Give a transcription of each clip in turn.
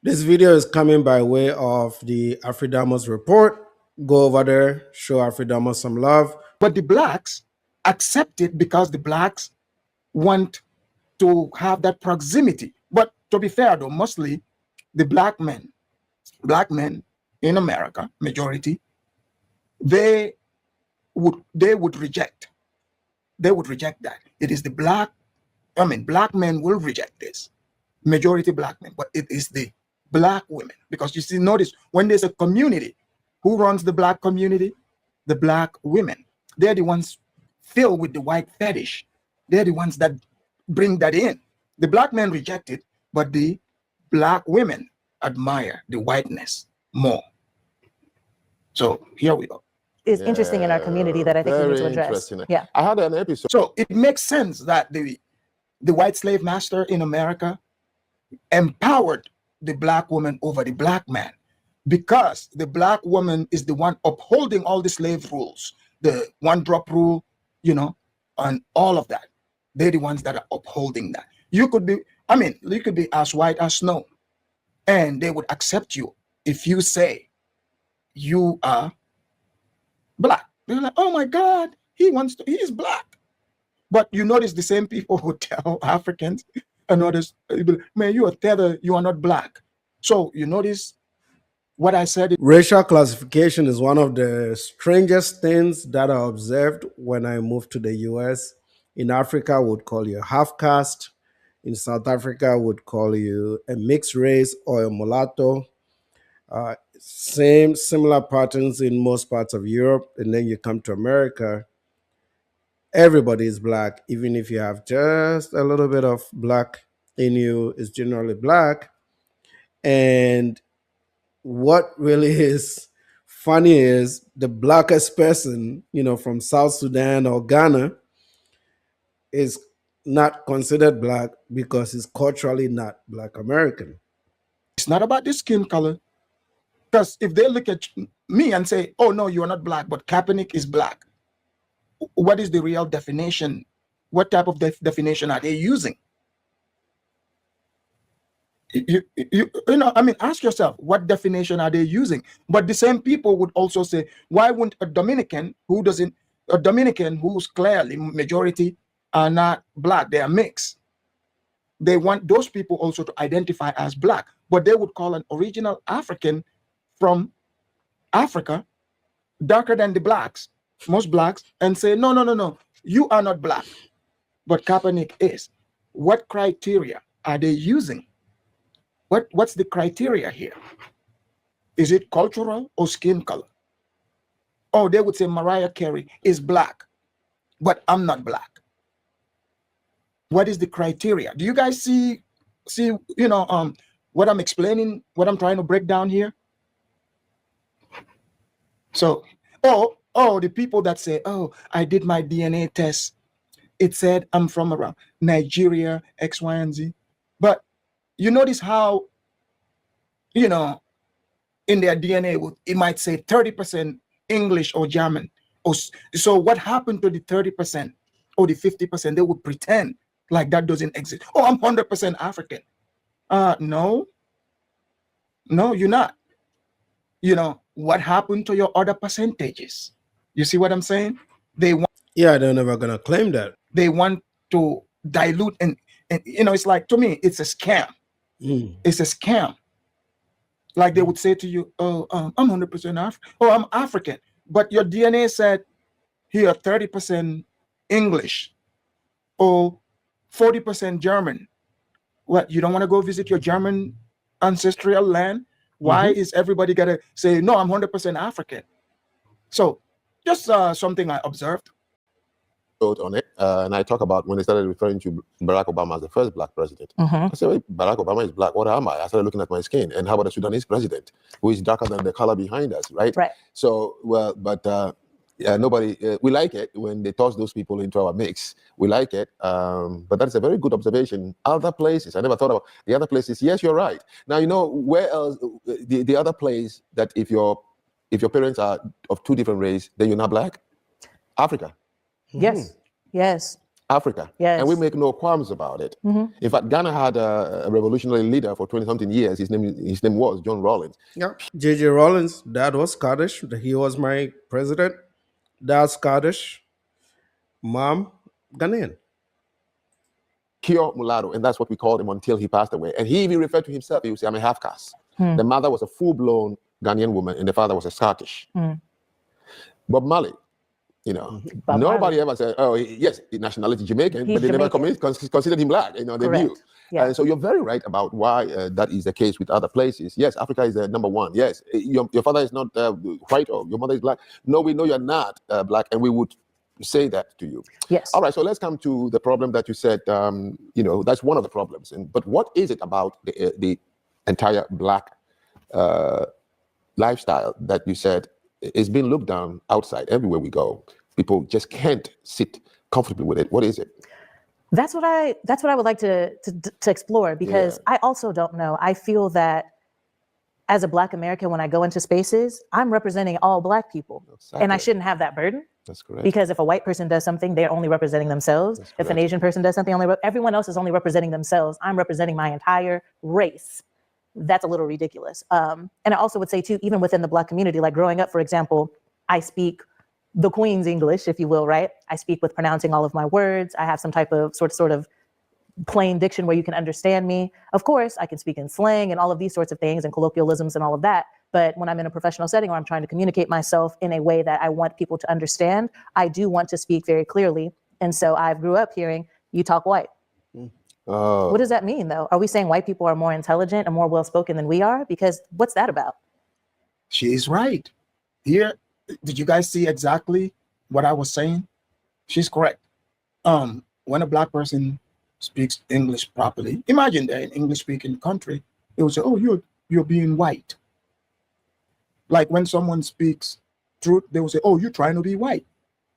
This video is coming by way of the Afridamus report. Go over there, show Afridamus some love. But the blacks accept it because the blacks want to have that proximity. But to be fair, though, mostly the black men in America, majority, they would reject. They would reject that. It is the black men will reject this. Majority black men, but it is the black women. Because you see, notice when there's a community, who runs the black community? The black women. They're the ones filled with the white fetish. They're the ones that bring that in. The black men reject it, but the black women admire the whiteness more. So here we go. Is interesting in our community that I think we need to address. Yeah, I had an episode. So it makes sense that the white slave master in America empowered the black woman over the black man, because the black woman is the one upholding all the slave rules, the one drop rule, and all of that. They're the ones that are upholding that. You could be as white as snow, and they would accept you if you say you are black. They're like, oh my God, he's black. But you notice the same people who tell Africans and others, man, you are tether, you are not black. So you notice what I said. Racial classification is one of the strangest things that I observed when I moved to the US. In Africa, would call you half caste. In South Africa, would call you a mixed race or a mulatto. Similar patterns in most parts of Europe. And then you come to America, everybody is black. Even if you have just a little bit of black in you, is generally black. And what really is funny is the blackest person, from South Sudan or Ghana is not considered black because he's culturally not Black American. It's not about the skin color. Because if they look at me and say, oh, no, you are not black, but Kaepernick is black, what is the real definition? What type of definition are they using? Ask yourself, what definition are they using? But the same people would also say, why wouldn't a Dominican who's clearly majority are not black, they are mixed. They want those people also to identify as black, but they would call an original African from Africa darker than the blacks, most blacks, and say, no, you are not black, but Kaepernick is. What criteria are they using? What's the criteria here? Is it cultural or skin color? Oh, they would say Mariah Carey is black, but I'm not black. What is the criteria? Do you guys see what I'm explaining, what I'm trying to break down here? So, the people that say, oh, I did my DNA test, it said I'm from around Nigeria, X, Y, and Z. But you notice how, in their DNA, it might say 30% English or German. So what happened to the 30% or the 50%? They would pretend like that doesn't exist. Oh, I'm 100% African. No, you're not. What happened to your other percentages? You see what I'm saying? They're never going to claim that. They want to dilute and it's like, to me, it's a scam. It's a scam. Like they would say to you, oh, I'm 100% African. Oh, I'm African. But your DNA said here 30% English or 40% German. What, you don't want to go visit your German ancestral land? Why is everybody got to say, no, I'm 100% African? So just something I observed. On it, and I talk about when they started referring to Barack Obama as the first black president. I said, wait, Barack Obama is black. What am I? I started looking at my skin. And how about the Sudanese president, who is darker than the color behind us, right? Right. So, nobody, we like it when they toss those people into our mix. We like it, but that's a very good observation. Other places, I never thought about the other places. Yes, you're right. Now, where else, the other place that if your parents are of two different races, then you're not black? Africa. Yes. Africa. Yes. And we make no qualms about it. In fact, Ghana had a revolutionary leader for 20-something years. His name was John Rawlins. Yeah. J.J. Rawlins, dad was Scottish. He was my president. Dad Scottish. Mom, Ghanaian. Pure mulatto, and that's what we called him until he passed away. And he even referred to himself, he would say, I'm a half caste. The mother was a full-blown Ghanaian woman, and the father was a Scottish. Bob Marley, Bob nobody Marley. ever said, oh, yes, nationality Jamaican, He's but they never Jamaican. considered him black. They knew. Correct. Yeah. And so you're very right about why that is the case with other places. Yes, Africa is number one. Yes, your father is not white or your mother is black. No, we know you're not black, and we would say that to you. Yes. All right, so let's come to the problem that you said, that's one of the problems. But what is it about the entire black lifestyle that you said is being looked down outside everywhere we go? People just can't sit comfortably with it. What is it? That's what I would like to explore, because I also don't know. I feel that as a Black American, when I go into spaces, I'm representing all Black people. Exactly. And I shouldn't have that burden. That's correct. Because if a white person does something, they're only representing themselves. If an Asian person does something, everyone else is only representing themselves. I'm representing my entire race. That's a little ridiculous. And I also would say too, even within the Black community, like growing up, for example, I speak the Queen's English, if you will, right? I speak with pronouncing all of my words. I have some type of sort of plain diction where you can understand me. Of course, I can speak in slang and all of these sorts of things and colloquialisms and all of that. But when I'm in a professional setting or I'm trying to communicate myself in a way that I want people to understand, I do want to speak very clearly. And so I grew up hearing, you talk white. What does that mean, though? Are we saying white people are more intelligent and more well-spoken than we are? Because what's that about? She's right. Here, did you guys see exactly what I was saying? She's correct. When a Black person speaks English properly, imagine that in English-speaking country, they will say, "Oh, you're being white." Like when someone speaks truth, they will say, "Oh, you're trying to be white."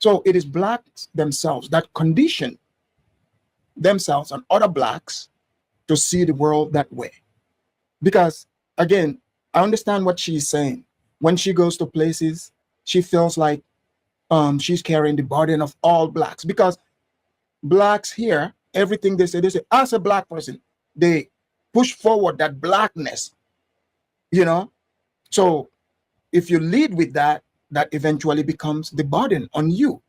So it is Blacks themselves that condition themselves and other Blacks to see the world that way. Because again, I understand what she's saying. When she goes to places, she feels like she's carrying the burden of all Blacks, because Blacks here, everything they say, as a Black person, they push forward that Blackness, So if you lead with that, that eventually becomes the burden on you,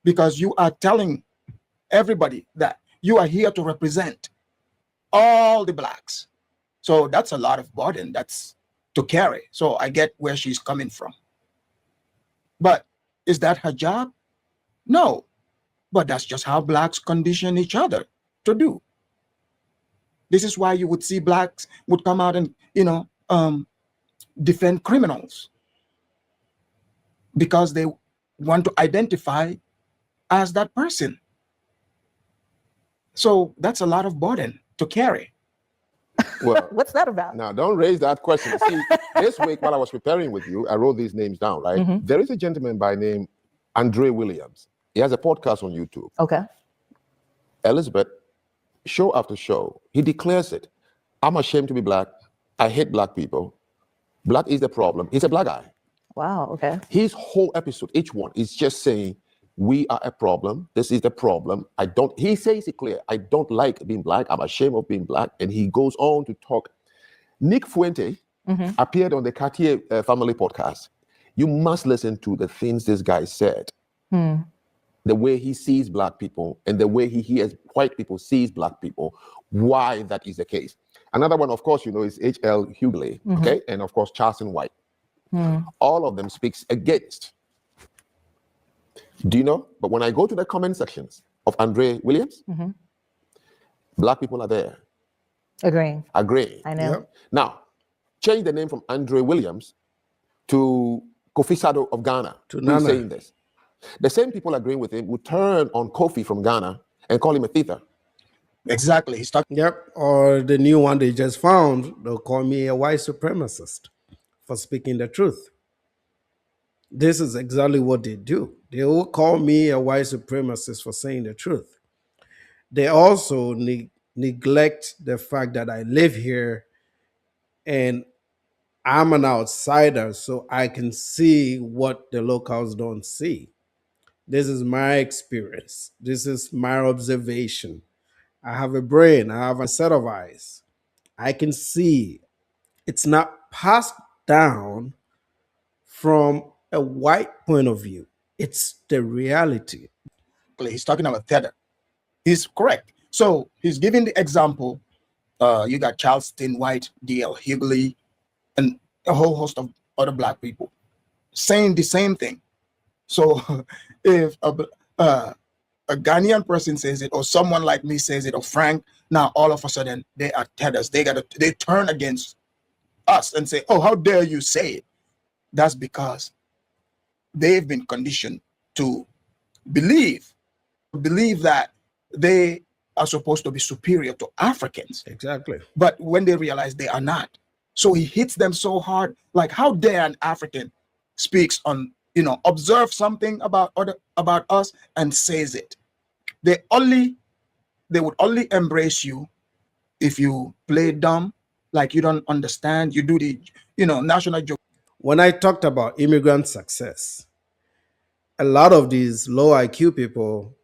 because you are telling everybody that you are here to represent all the Blacks. So that's a lot of burden that's to carry. So I get where she's coming from. But is that her job? No. But that's just how Blacks condition each other to do. This is why you would see Blacks would come out and, defend criminals, because they want to identify as that person. So that's a lot of burden to carry. Well, What's that about? now, don't raise that question. See, this week while I was preparing with you, I wrote these names down, right? There is a gentleman by name Andre Williams. He has a podcast on YouTube. Okay. Elizabeth, show after show, he declares it. I'm ashamed to be Black. I hate Black people. Black is the problem. He's a Black guy. Wow. Okay. His whole episode, each one, is just saying, we are a problem. This is the problem. He says it clear. I don't like being Black. I'm ashamed of being Black. And he goes on to talk. Nick Fuente appeared on the Cartier family podcast. You must listen to the things this guy said. The way he sees Black people and the way he hears white people sees Black people, why that is the case. Another one, of course, is H.L. Hughley, okay? And of course, Charleston White. All of them speaks against. Do you know? But when I go to the comment sections of Andre Williams, Black people are there. Agreeing. I know. Yep. Now, change the name from Andre Williams to Kofi Sado of Ghana. To who's Nana. saying this. The same people agreeing with him would turn on Kofi from Ghana and call him a thief. Exactly. He's talking. Yep. Or the new one they just found, they'll call me a white supremacist for speaking the truth. This is exactly what they do. They will call me a white supremacist for saying the truth. They also neglect the fact that I live here and I'm an outsider, so I can see what the locals don't see. This is my experience. This is my observation. I have a brain, I have a set of eyes. I can see. It's not passed down from a white point of view, it's the reality. He's talking about tether. He's correct. So he's giving the example. You got Charleston White, D.L. Hughley, and a whole host of other black people saying the same thing. So if a Ghanaian person says it, or someone like me says it, or Frank, now all of a sudden they are tethers. They turn against us and say, "Oh, how dare you say it?" That's because they've been conditioned to believe that they are supposed to be superior to Africans. Exactly. But when they realize they are not, so he hits them so hard. Like, how dare an African speaks on, observe something about us and says it. They would only embrace you if you play dumb, like you don't understand. You do the, national joke. When I talked about immigrant success, a lot of these low IQ people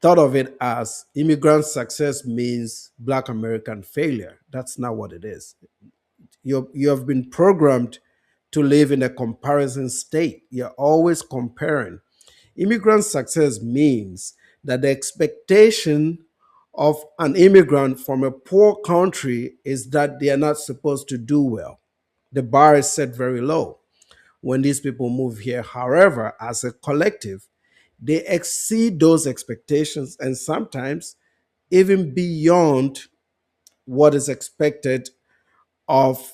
thought of it as immigrant success means Black American failure. That's not what it is. You have been programmed to live in a comparison state. You're always comparing. Immigrant success means that the expectation of an immigrant from a poor country is that they are not supposed to do well. The bar is set very low when these people move here. However, as a collective, they exceed those expectations and sometimes even beyond what is expected of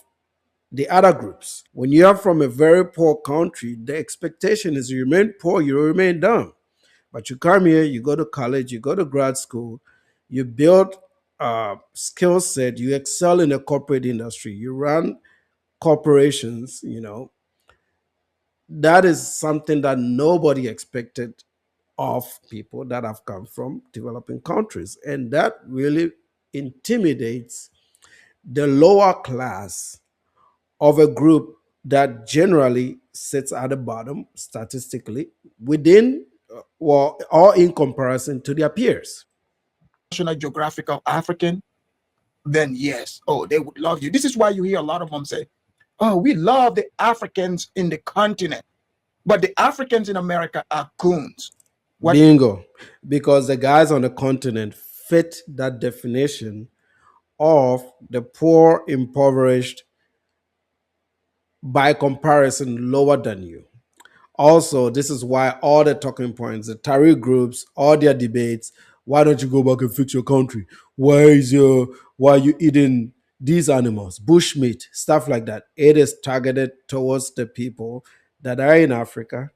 the other groups. When you are from a very poor country, the expectation is you remain poor, you remain dumb. But you come here, you go to college, you go to grad school, you build a skill set, you excel in the corporate industry, you run corporations, that is something that nobody expected of people that have come from developing countries. And that really intimidates the lower class of a group that generally sits at the bottom statistically within or in comparison to their peers. National Geographical African, then yes, oh, they would love you. This is why you hear a lot of them say, "Oh, we love the Africans in the continent, but the Africans in America are coons." What? Bingo. Because the guys on the continent fit that definition of the poor, impoverished, by comparison, lower than you. Also, this is why all the talking points, the Tariq groups, all their debates, why don't you go back and fix your country? Why are you eating these animals, bushmeat, stuff like that? It is targeted towards the people that are in Africa,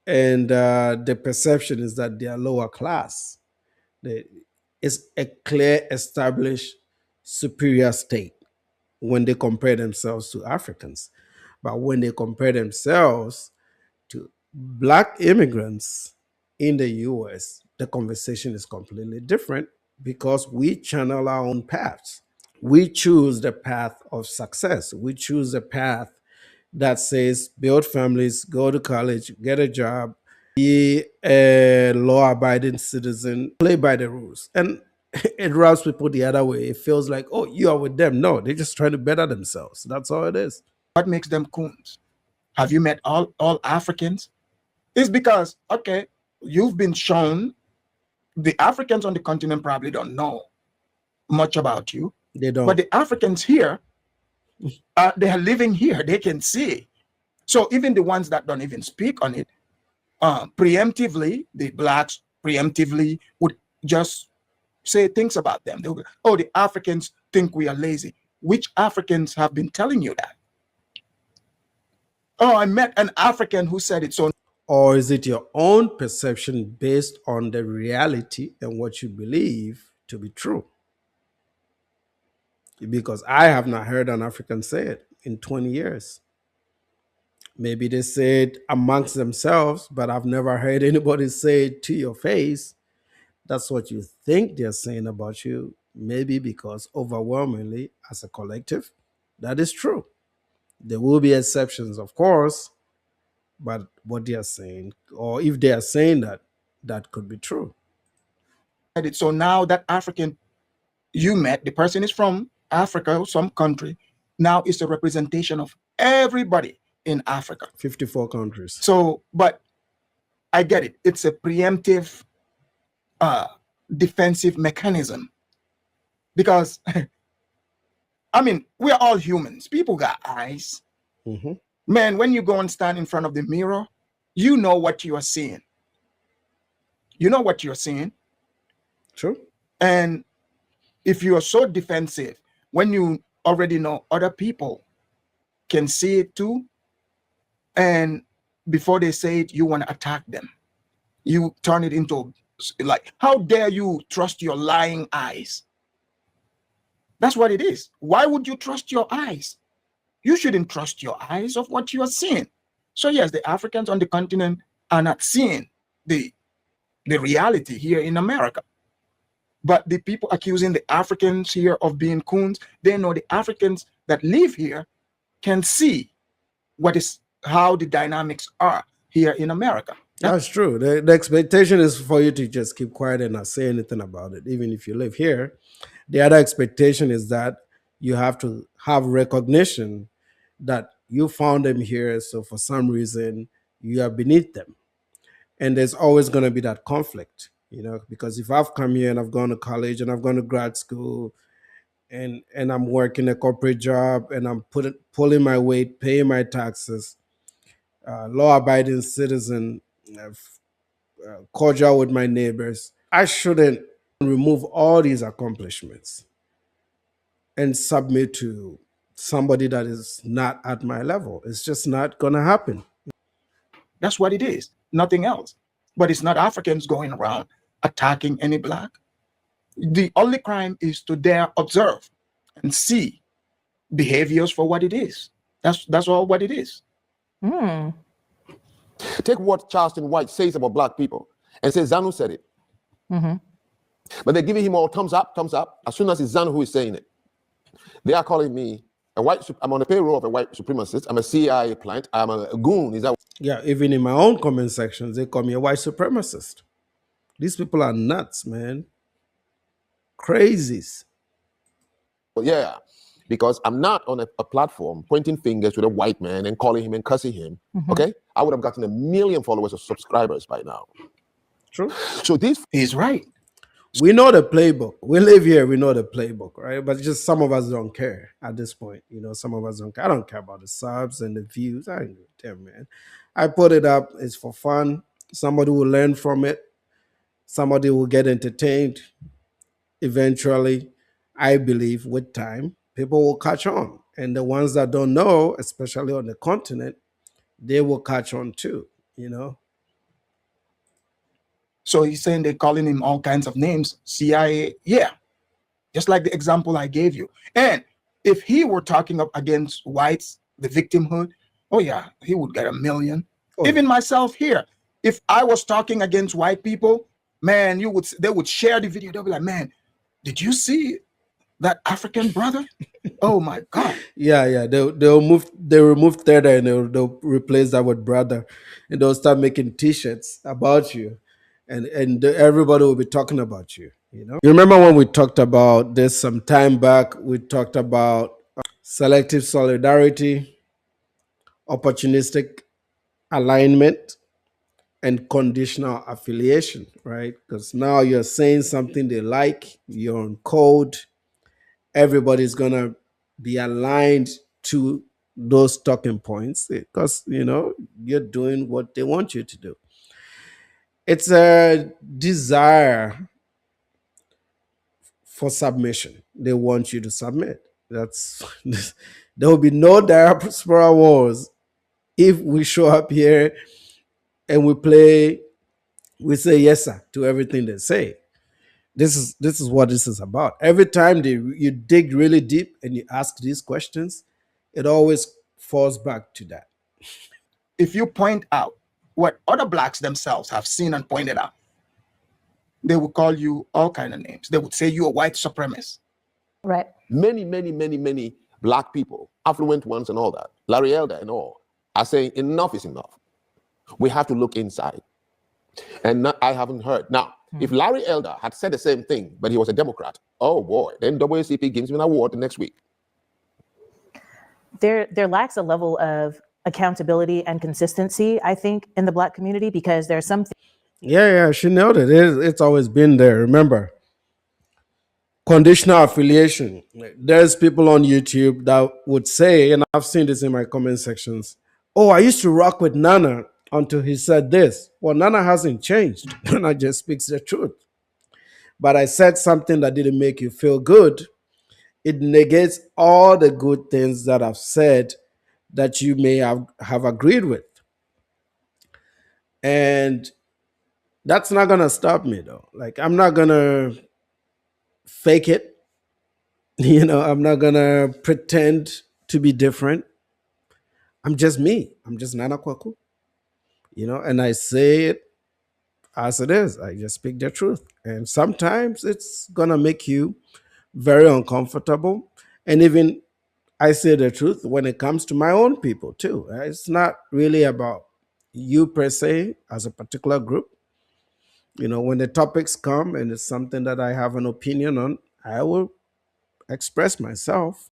and the perception is that they are lower class. It's a clear, established, superior state when they compare themselves to Africans. But when they compare themselves to Black immigrants in the US, the conversation is completely different because we channel our own paths. We choose the path of success. We choose the path that says build families, go to college, get a job, be a law abiding citizen, play by the rules. And it rubs people the other way. It feels like, oh, you are with them. No, they're just trying to better themselves. That's all it is. What makes them coons? Have you met all Africans? It's because, okay, you've been shown. The Africans on the continent probably don't know much about you, They don't. but the Africans here, they are living here. They can see. So even the ones that don't even speak on it, preemptively, the blacks preemptively would just say things about them. They'll go, "Oh, the Africans think we are lazy." Which Africans have been telling you that? "Oh, I met an African who said it." So Or is it your own perception based on the reality and what you believe to be true? Because I have not heard an African say it in 20 years. Maybe they say it amongst themselves, but I've never heard anybody say it to your face. That's what you think they're saying about you. Maybe because overwhelmingly, as a collective, that is true. There will be exceptions, of course, but what they are saying, or if they are saying that, that could be true. So now that African you met, the person is from Africa or some country, now it's a representation of everybody in Africa. 54 countries. So, but I get it. It's a preemptive defensive mechanism because I mean, we're all humans. People got eyes. Mm-hmm. Man, when you go and stand in front of the mirror, you know what you are seeing. You know what you're seeing. True. And if you are so defensive, when you already know other people can see it too, and before they say it, you want to attack them. You turn it into like, how dare you trust your lying eyes? That's what it is. Why would you trust your eyes? You shouldn't trust your eyes of what you are seeing. So yes, the Africans on the continent are not seeing the reality here in America. But the people accusing the Africans here of being coons, they know the Africans that live here can see how the dynamics are here in America. That's true. The expectation is for you to just keep quiet and not say anything about it, even if you live here. The other expectation is that you have to have recognition that you found them here, so for some reason you are beneath them. And there's always going to be that conflict, because if I've come here and I've gone to college and I've gone to grad school and I'm working a corporate job and I'm pulling my weight, paying my taxes, law-abiding citizen, cordial with my neighbors, I shouldn't remove all these accomplishments and submit to somebody that is not at my level. It's just not going to happen. That's what it is, nothing else. But it's not Africans going around attacking any black. The only crime is to dare observe and see behaviors for what it is. That's all what it is. Mm. Take what Charleston White says about black people and say Zanu said it. Mm-hmm. But they're giving him all thumbs up, thumbs up. As soon as it's Zanu who is saying it, they are calling me I'm on the payroll of a white supremacist. I'm a CIA plant. I'm a goon. Is that? Yeah, even in my own comment sections, they call me a white supremacist. These people are nuts, man. Crazies. Well, yeah, because I'm not on a platform pointing fingers with a white man and calling him and cussing him. Mm-hmm. Okay, I would have gotten 1 million followers or subscribers by now. True. So this is right. We know the playbook. We live here. We know the playbook, right? But just some of us don't care at this point. Some of us don't care. I don't care about the subs and the views. I don't give a damn, man. I put it up. It's for fun. Somebody will learn from it. Somebody will get entertained. Eventually, I believe with time, people will catch on. And the ones that don't know, especially on the continent, they will catch on too, So he's saying they're calling him all kinds of names. CIA, yeah. Just like the example I gave you. And if he were talking up against whites, the victimhood, oh yeah, he would get 1 million. Oh, Even myself here, if I was talking against white people, man, they would share the video. They'll be like, man, did you see that African brother? Oh my God. Yeah. They'll remove theta and they'll replace that with brother, and they'll start making T-shirts about you, and everybody will be talking about you. You remember when we talked about this some time back? We talked about selective solidarity, opportunistic alignment, and conditional affiliation, right? Because now you're saying something they like, you're on code, everybody's gonna be aligned to those talking points because you're doing what they want you to do. It's a desire for submission. They want you to submit. That's there will be no diaspora wars if we show up here and we say yes sir to everything they say. This is what this is about. Every time you dig really deep and you ask these questions, it always falls back to that. If you point out what other blacks themselves have seen and pointed out, they would call you all kind of names. They would say you're a white supremacist. Right. Many black people, affluent ones and all that, Larry Elder and all, are saying enough is enough. We have to look inside. And I haven't heard. Now, if Larry Elder had said the same thing, but he was a Democrat, oh boy, then WCP gives him an award the next week. There lacks a level of accountability and consistency, I think, in the Black community, because there's some Yeah, she nailed it. It's always been there. Remember, conditional affiliation. There's people on YouTube that would say, and I've seen this in my comment sections, oh, I used to rock with Nana until he said this. Well, Nana hasn't changed. Nana just speaks the truth. But I said something that didn't make you feel good. It negates all the good things that I've said that you may have agreed with. And that's not going to stop me, though. Like, I'm not going to fake it. I'm not going to pretend to be different. I'm just me. I'm just Nana Kwaku, and I say it as it is. I just speak the truth. And sometimes it's going to make you very uncomfortable. And even I say the truth when it comes to my own people too. It's not really about you per se as a particular group. When the topics come and it's something that I have an opinion on, I will express myself.